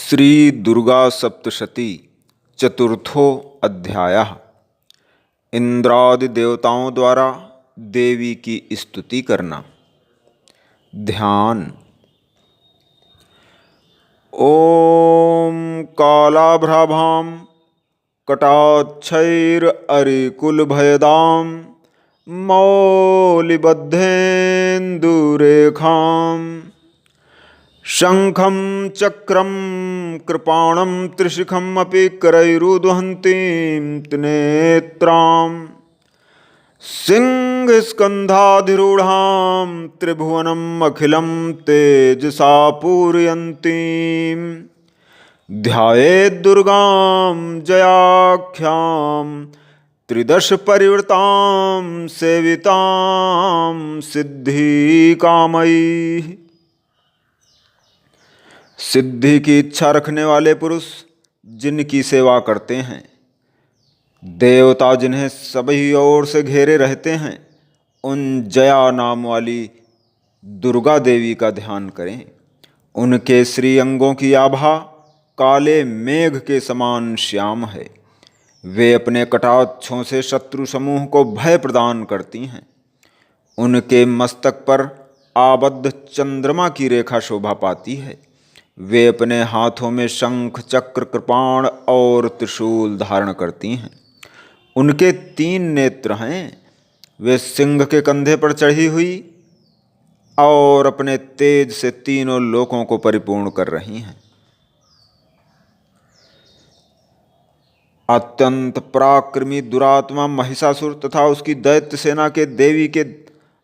श्री दुर्गा सप्तशती चतुर्थो अध्यायः। इंद्रादि देवताओं द्वारा देवी की स्तुति करना। ध्यान। ओम कालाभ्राभां कटाक्षैररिकुलभयदां मौलिबद्धेन्दुरेखां शंखं चक्रं कृपाणं त्रिशिखम् अपि करैरुदहन्तीं त्रिनेत्रां सिंहस्कन्धाधिरूढां त्रिभुवनम् अखिलं तेजसा पूरयन्तीं ध्यायेद्दुर्गां जयाख्यां त्रिदश परिवृतां सेवितां सिद्धिकामयी। सिद्धि की इच्छा रखने वाले पुरुष जिनकी सेवा करते हैं, देवता जिन्हें सभी ओर से घेरे रहते हैं, उन जया नाम वाली दुर्गा देवी का ध्यान करें। उनके श्री अंगों की आभा काले मेघ के समान श्याम है। वे अपने कटाक्षों से शत्रु समूह को भय प्रदान करती हैं। उनके मस्तक पर आबद्ध चंद्रमा की रेखा शोभा पाती है। वे अपने हाथों में शंख चक्र कृपाण और त्रिशूल धारण करती हैं। उनके 3 नेत्र हैं। वे सिंह के कंधे पर चढ़ी हुई और अपने तेज से तीनों लोकों को परिपूर्ण कर रही हैं। अत्यंत पराक्रमी दुरात्मा महिषासुर तथा उसकी दैत्य सेना के देवी के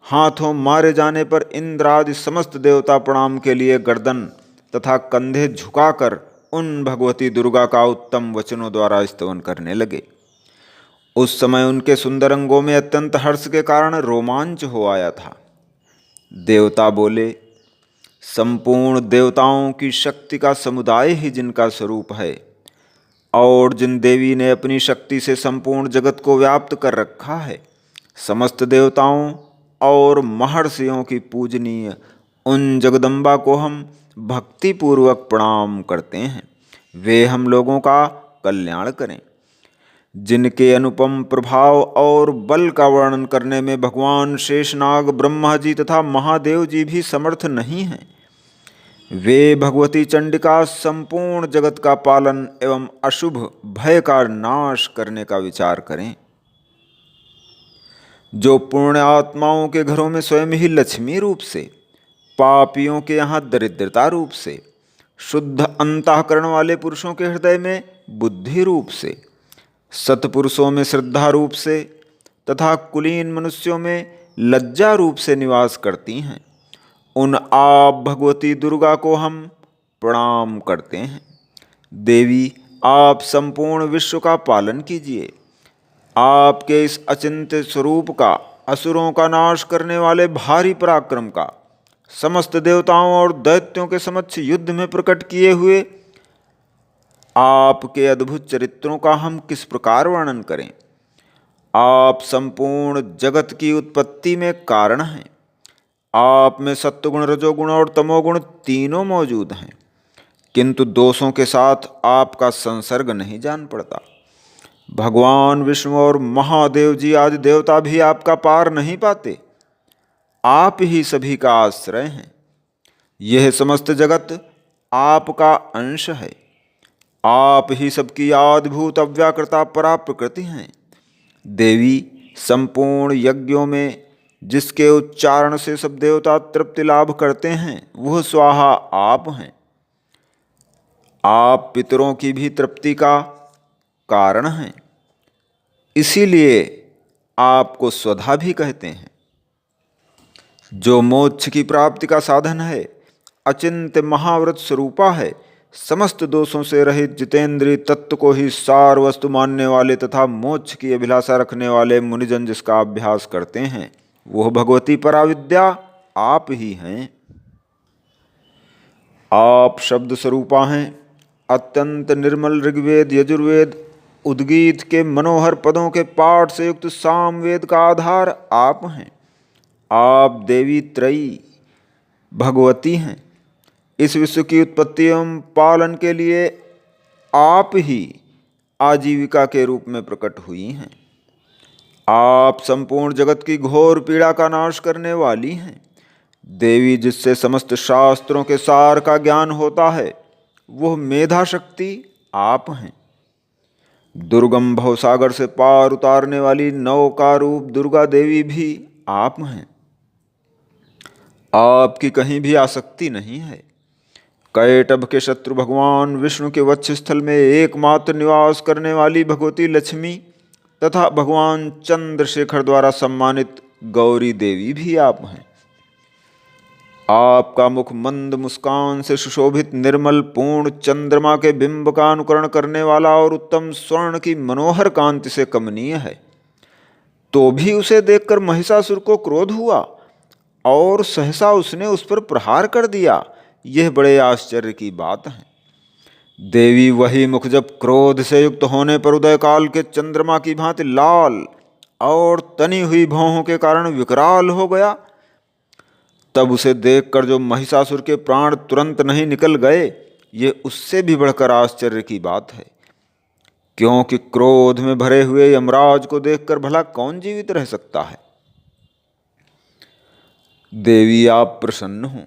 हाथों मारे जाने पर इंद्र आदि समस्त देवता प्रणाम के लिए गर्दन तथा कंधे झुकाकर उन भगवती दुर्गा का उत्तम वचनों द्वारा स्तवन करने लगे। उस समय उनके सुंदर अंगों में अत्यंत हर्ष के कारण रोमांच हो आया था। देवता बोले, संपूर्ण देवताओं की शक्ति का समुदाय ही जिनका स्वरूप है और जिन देवी ने अपनी शक्ति से संपूर्ण जगत को व्याप्त कर रखा है, समस्त देवताओं और महर्षियों की पूजनीय उन जगदम्बा को हम भक्तिपूर्वक प्रणाम करते हैं। वे हम लोगों का कल्याण करें। जिनके अनुपम प्रभाव और बल का वर्णन करने में भगवान शेषनाग, ब्रह्मा जी तथा महादेव जी भी समर्थ नहीं हैं, वे भगवती चंडिका संपूर्ण जगत का पालन एवं अशुभ भय का नाश करने का विचार करें। जो पुण्य आत्माओं के घरों में स्वयं ही लक्ष्मी रूप से, पापियों के यहाँ दरिद्रता रूप से, शुद्ध अंतःकरण वाले पुरुषों के हृदय में बुद्धि रूप से, सत्पुरुषों में श्रद्धा रूप से तथा कुलीन मनुष्यों में लज्जा रूप से निवास करती हैं, उन आप भगवती दुर्गा को हम प्रणाम करते हैं। देवी, आप संपूर्ण विश्व का पालन कीजिए। आपके इस अचिंत्य स्वरूप का, असुरों का नाश करने वाले भारी पराक्रम का समस्त देवताओं और दैत्यों के समक्ष युद्ध में प्रकट किए हुए आपके अद्भुत चरित्रों का हम किस प्रकार वर्णन करें। आप संपूर्ण जगत की उत्पत्ति में कारण हैं। आप में सत्वगुण, रजोगुण और तमोगुण तीनों मौजूद हैं, किंतु दोषों के साथ आपका संसर्ग नहीं जान पड़ता। भगवान विष्णु और महादेव जी आदि देवता भी आपका पार नहीं पाते। आप ही सभी का आश्रय हैं। यह समस्त जगत आपका अंश है। आप ही सबकी आदिभूत अव्याकृता परा प्रकृति हैं। देवी, संपूर्ण यज्ञों में जिसके उच्चारण से सब देवता तृप्ति लाभ करते हैं, वह स्वाहा आप हैं। आप पितरों की भी तृप्ति का कारण हैं, इसीलिए आपको स्वधा भी कहते हैं। जो मोक्ष की प्राप्ति का साधन है, अचिंत्य महाव्रत स्वरूपा है, समस्त दोषों से रहित जितेंद्रिय तत्व को ही सार वस्तु मानने वाले तथा मोक्ष की अभिलाषा रखने वाले मुनिजन जिसका अभ्यास करते हैं, वह भगवती पराविद्या आप ही हैं। आप शब्द स्वरूपा हैं। अत्यंत निर्मल ऋग्वेद, यजुर्वेद, उद्गीत के मनोहर पदों के पाठ से युक्त सामवेद का आधार आप हैं। आप देवी त्रयी भगवती हैं। इस विश्व की उत्पत्ति एवं पालन के लिए आप ही आजीविका के रूप में प्रकट हुई हैं। आप संपूर्ण जगत की घोर पीड़ा का नाश करने वाली हैं। देवी, जिससे समस्त शास्त्रों के सार का ज्ञान होता है, वह मेधा शक्ति आप हैं। दुर्गम भवसागर से पार उतारने वाली नौका रूप दुर्गा देवी भी आप हैं। आपकी कहीं भी आसक्ति नहीं है। कैटभ के शत्रु भगवान विष्णु के वक्षस्थल में एकमात्र निवास करने वाली भगवती लक्ष्मी तथा भगवान चंद्रशेखर द्वारा सम्मानित गौरी देवी भी आप हैं। आपका मुख मंद मुस्कान से सुशोभित निर्मल पूर्ण चंद्रमा के बिंब का अनुकरण करने वाला और उत्तम स्वर्ण की मनोहर कांति से कमनीय है। तो भी उसे देखकर महिषासुर को क्रोध हुआ और सहसा उसने उस पर प्रहार कर दिया। यह बड़े आश्चर्य की बात है। देवी, वही मुख जब क्रोध से युक्त होने पर उदय काल के चंद्रमा की भांति लाल और तनी हुई भौहों के कारण विकराल हो गया, तब उसे देखकर जो महिषासुर के प्राण तुरंत नहीं निकल गए, ये उससे भी बढ़कर आश्चर्य की बात है। क्योंकि क्रोध में भरे हुए यमराज को देखकर भला कौन जीवित रह सकता है। देवी, आप प्रसन्न हो।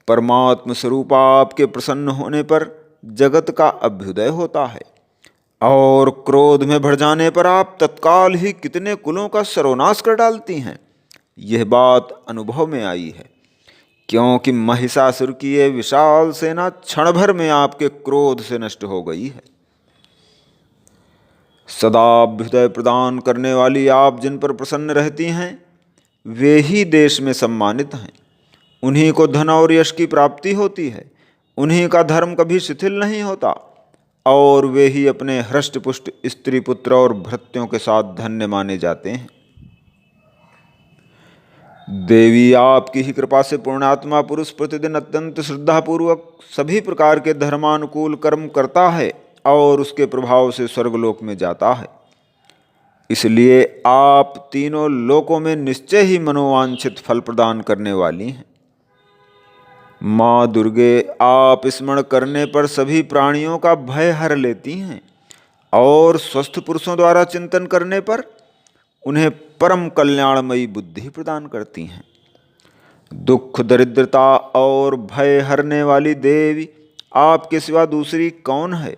परमात्म स्वरूप आपके प्रसन्न होने पर जगत का अभ्युदय होता है और क्रोध में भर जाने पर आप तत्काल ही कितने कुलों का सर्वनाश कर डालती हैं। यह बात अनुभव में आई है, क्योंकि महिषासुर की यह विशाल सेना क्षण भर में आपके क्रोध से नष्ट हो गई है। सदा अभ्युदय प्रदान करने वाली आप जिन पर प्रसन्न रहती हैं, वे ही देश में सम्मानित हैं। उन्हीं को धन और यश की प्राप्ति होती है। उन्हीं का धर्म कभी शिथिल नहीं होता और वे ही अपने हृष्ट पुष्ट स्त्री पुत्र और भृत्यों के साथ धन्य माने जाते हैं। देवी, आपकी ही कृपा से पुण्यात्मा पुरुष प्रतिदिन अत्यंत श्रद्धापूर्वक सभी प्रकार के धर्मानुकूल कर्म करता है और उसके प्रभाव से स्वर्गलोक में जाता है। इसलिए आप तीनों लोकों में निश्चय ही मनोवांछित फल प्रदान करने वाली हैं। माँ दुर्गे, आप स्मरण करने पर सभी प्राणियों का भय हर लेती हैं और स्वस्थ पुरुषों द्वारा चिंतन करने पर उन्हें परम कल्याणमयी बुद्धि प्रदान करती हैं। दुख, दरिद्रता और भय हरने वाली देवी, आपके सिवा दूसरी कौन है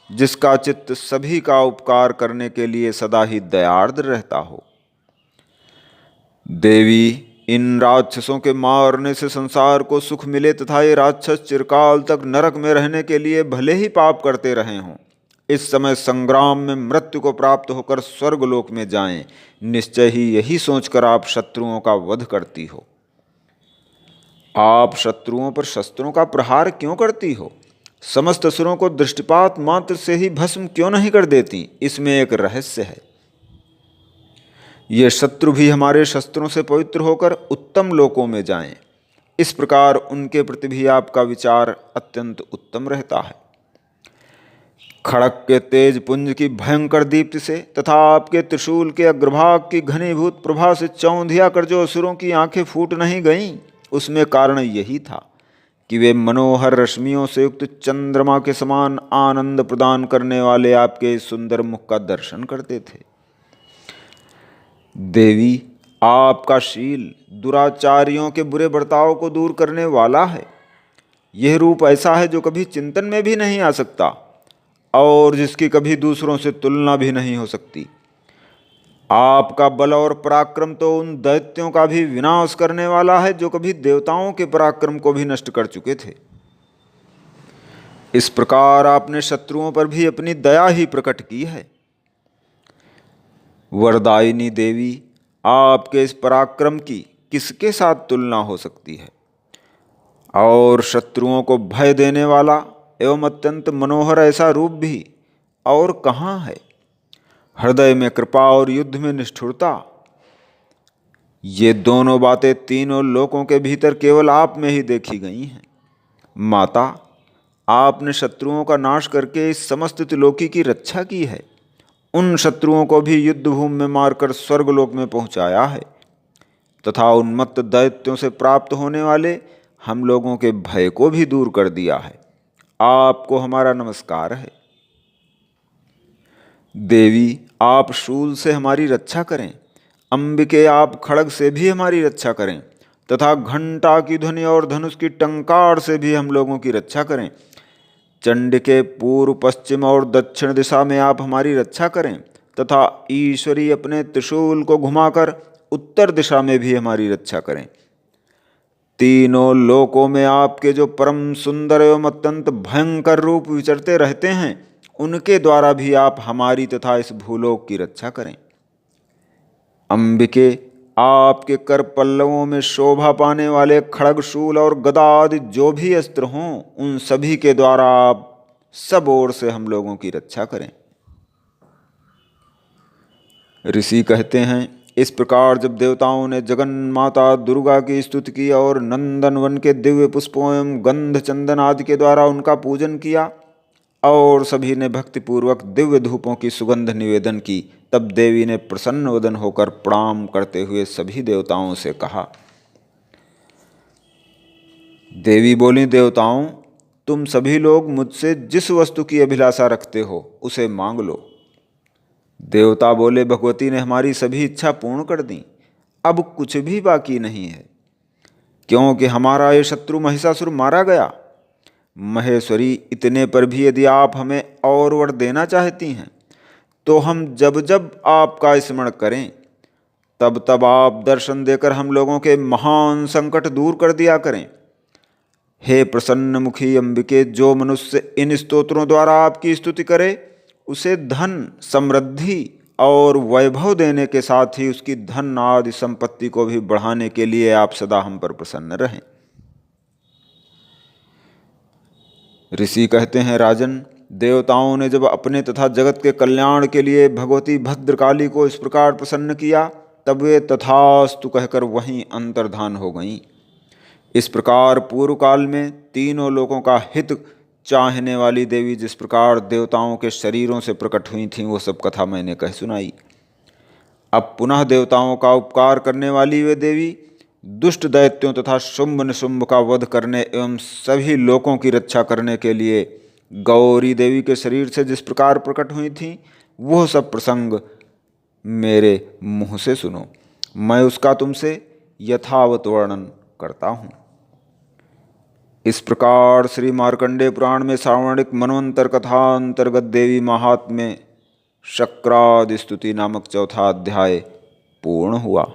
जिसका चित्त सभी का उपकार करने के लिए सदा ही दयार्द्र रहता हो। देवी, इन राक्षसों के मारने से संसार को सुख मिले तथा ये राक्षस चिरकाल तक नरक में रहने के लिए भले ही पाप करते रहे हों, इस समय संग्राम में मृत्यु को प्राप्त होकर स्वर्गलोक में जाएं, निश्चय ही यही सोचकर आप शत्रुओं का वध करती हो। आप शत्रुओं पर शस्त्रों का प्रहार क्यों करती हो? समस्त असुरों को दृष्टिपात मात्र से ही भस्म क्यों नहीं कर देती? इसमें एक रहस्य है। ये शत्रु भी हमारे शस्त्रों से पवित्र होकर उत्तम लोकों में जाएं, इस प्रकार उनके प्रति भी आपका विचार अत्यंत उत्तम रहता है। खड़क के तेज पुंज की भयंकर दीप्ति से तथा आपके त्रिशूल के अग्रभाग की घनीभूत प्रभा से चौंधिया कर जो असुरों की आंखें फूट नहीं गईं, उसमें कारण यही था कि वे मनोहर रश्मियों से युक्त चंद्रमा के समान आनंद प्रदान करने वाले आपके सुंदर मुख का दर्शन करते थे। देवी, आपका शील दुराचारियों के बुरे बर्ताव को दूर करने वाला है। यह रूप ऐसा है जो कभी चिंतन में भी नहीं आ सकता और जिसकी कभी दूसरों से तुलना भी नहीं हो सकती। आपका बल और पराक्रम तो उन दैत्यों का भी विनाश करने वाला है जो कभी देवताओं के पराक्रम को भी नष्ट कर चुके थे। इस प्रकार आपने शत्रुओं पर भी अपनी दया ही प्रकट की है। वरदायिनी देवी, आपके इस पराक्रम की किसके साथ तुलना हो सकती है? और शत्रुओं को भय देने वाला एवं अत्यंत मनोहर ऐसा रूप भी और कहाँ है? हृदय में कृपा और युद्ध में निष्ठुरता, ये दोनों बातें तीनों लोकों के भीतर केवल आप में ही देखी गई हैं। माता, आपने शत्रुओं का नाश करके इस समस्त त्रिलोकी की रक्षा की है। उन शत्रुओं को भी युद्ध भूमि में मारकर स्वर्गलोक में पहुंचाया है तथा उन्मत्त दैत्यों से प्राप्त होने वाले हम लोगों के भय को भी दूर कर दिया है। आपको हमारा नमस्कार है। देवी, आप शूल से हमारी रक्षा करें। अंबिके, आप खड्ग से भी हमारी रक्षा करें तथा घंटा की ध्वनि और धनुष की टंकार से भी हम लोगों की रक्षा करें। चंडिके, पूर्व, पश्चिम और दक्षिण दिशा में आप हमारी रक्षा करें तथा ईश्वरी अपने त्रिशूल को घुमाकर उत्तर दिशा में भी हमारी रक्षा करें। तीनों लोकों में आपके जो परम सुंदर एवं अत्यंत भयंकर रूप विचरते रहते हैं, उनके द्वारा भी आप हमारी तथा इस भूलोक की रक्षा करें। अंबिके, आपके कर पल्लवों में शोभा पाने वाले खड्ग, शूल और गदा आदि जो भी अस्त्र हों, उन सभी के द्वारा आप सब ओर से हम लोगों की रक्षा करें। ऋषि कहते हैं, इस प्रकार जब देवताओं ने जगन माता दुर्गा की स्तुति की और नंदन वन के दिव्य पुष्पों एवं गंध चंदन आदि के द्वारा उनका पूजन किया और सभी ने भक्तिपूर्वक दिव्य धूपों की सुगंध निवेदन की, तब देवी ने प्रसन्न वदन होकर प्रणाम करते हुए सभी देवताओं से कहा। देवी बोली, देवताओं, तुम सभी लोग मुझसे जिस वस्तु की अभिलाषा रखते हो उसे मांग लो। देवता बोले, भगवती ने हमारी सभी इच्छा पूर्ण कर दी, अब कुछ भी बाकी नहीं है, क्योंकि हमारा ये शत्रु महिषासुर मारा गया। महेश्वरी, इतने पर भी यदि आप हमें और वर देना चाहती हैं तो हम जब जब आपका स्मरण करें तब तब आप दर्शन देकर हम लोगों के महान संकट दूर कर दिया करें। हे प्रसन्न मुखी अंबिके, जो मनुष्य इन स्तोत्रों द्वारा आपकी स्तुति करे उसे धन, समृद्धि और वैभव देने के साथ ही उसकी धन आदि संपत्ति को भी बढ़ाने के लिए आप सदा हम पर प्रसन्न रहें। ऋषि कहते हैं, राजन, देवताओं ने जब अपने तथा जगत के कल्याण के लिए भगवती भद्रकाली को इस प्रकार प्रसन्न किया, तब वे तथास्तु कहकर वहीं अंतर्धान हो गईं। इस प्रकार पूर्व काल में तीनों लोकों का हित चाहने वाली देवी जिस प्रकार देवताओं के शरीरों से प्रकट हुई थीं, वो सब कथा मैंने कह सुनाई। अब पुनः देवताओं का उपकार करने वाली वे देवी दुष्ट दैत्यों तथा शुंभ निशुंभ का वध करने एवं सभी लोकों की रक्षा करने के लिए गौरी देवी के शरीर से जिस प्रकार प्रकट हुई थीं, वह सब प्रसंग मेरे मुँह से सुनो, मैं उसका तुमसे यथावत वर्णन करता हूँ। इस प्रकार श्री मार्कंडेय पुराण में श्रावणिक मनवंतर कथा अंतर्गत देवी महात्म्य शक्रादि स्तुति नामक चौथा अध्याय पूर्ण हुआ।